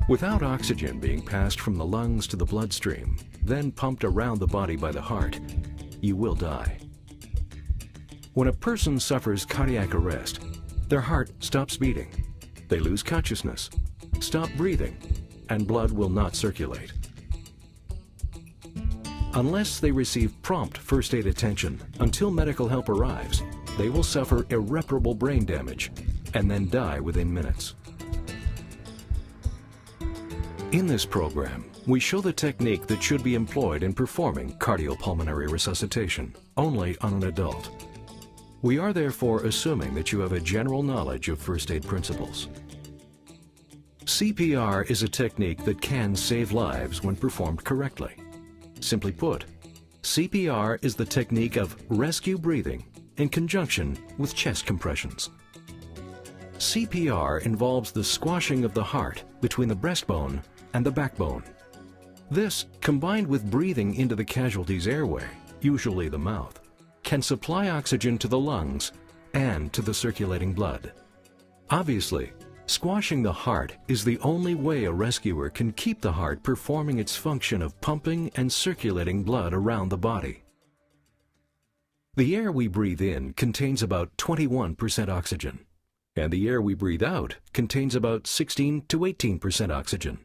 Without oxygen being passed from the lungs to the bloodstream, then pumped around the body by the heart, you will die. When a person suffers cardiac arrest, their heart stops beating, they lose consciousness, stop breathing, and blood will not circulate. Unless they receive prompt first aid attention until medical help arrives, they will suffer irreparable brain damage and then die within minutes. In this program, we show the technique that should be employed in performing cardiopulmonary resuscitation only on an adult. We are therefore assuming that you have a general knowledge of first aid principles. CPR is a technique that can save lives when performed correctly. Simply put, CPR is the technique of rescue breathing in conjunction with chest compressions. CPR involves the squashing of the heart between the breastbone and the backbone. This, combined with breathing into the casualty's airway, usually the mouth, can supply oxygen to the lungs and to the circulating blood. Obviously, squashing the heart is the only way a rescuer can keep the heart performing its function of pumping and circulating blood around the body. The air we breathe in contains about 21% oxygen, and the air we breathe out contains about 16 to 18% oxygen.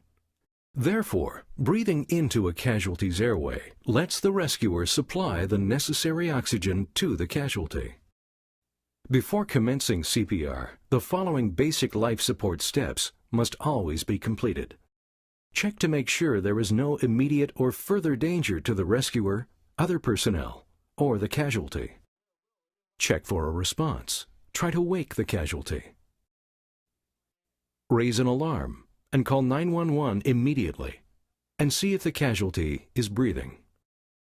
Therefore, breathing into a casualty's airway lets the rescuer supply the necessary oxygen to the casualty. Before commencing CPR, the following basic life support steps must always be completed. Check to make sure there is no immediate or further danger to the rescuer, other personnel, or the casualty. Check for a response. Try to wake the casualty. Raise an alarm and call 911 immediately and see if the casualty is breathing.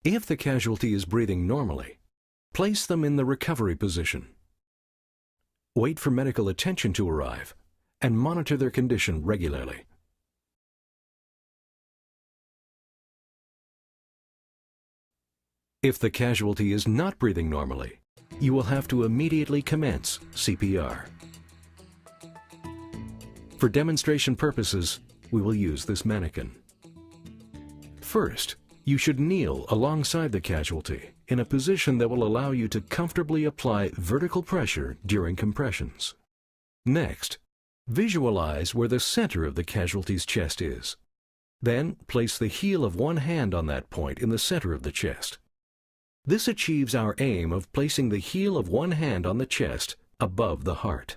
If the casualty is breathing normally, place them in the recovery position. Wait for medical attention to arrive and monitor their condition regularly. If the casualty is not breathing normally, you will have to immediately commence CPR. For demonstration purposes, we will use this mannequin. First, you should kneel alongside the casualty in a position that will allow you to comfortably apply vertical pressure during compressions. Next, visualize where the center of the casualty's chest is. Then, place the heel of one hand on that point in the center of the chest. This achieves our aim of placing the heel of one hand on the chest above the heart.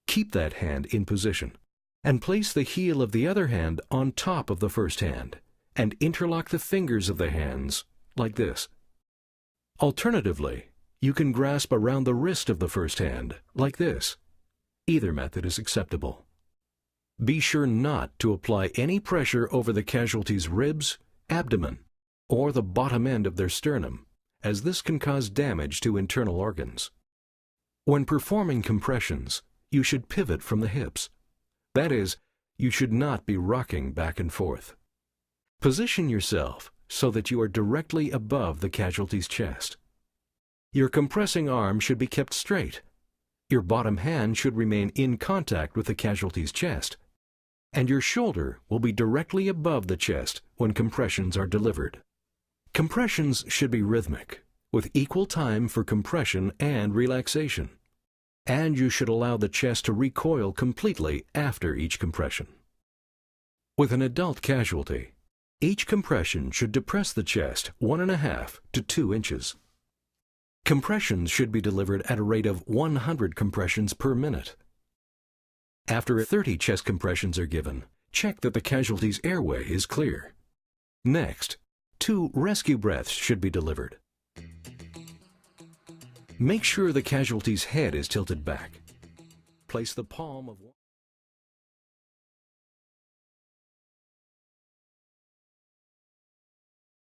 Keep that hand in position and place the heel of the other hand on top of the first hand and interlock the fingers of the hands like this. Alternatively, you can grasp around the wrist of the first hand like this. Either method is acceptable. Be sure not to apply any pressure over the casualty's ribs, abdomen, or the bottom end of their sternum, as this can cause damage to internal organs. When performing compressions, you should pivot from the hips. That is, you should not be rocking back and forth. Position yourself so that you are directly above the casualty's chest. Your compressing arm should be kept straight. Your bottom hand should remain in contact with the casualty's chest, and your shoulder will be directly above the chest when compressions are delivered. Compressions should be rhythmic, with equal time for compression and relaxation, and you should allow the chest to recoil completely after each compression. With an adult casualty, each compression should depress the chest 1.5 to 2 inches. Compressions should be delivered at a rate of 100 compressions per minute. After 30 chest compressions are given, check that the casualty's airway is clear. Next, 2 rescue breaths should be delivered. Make sure the casualty's head is tilted back. Place the palm of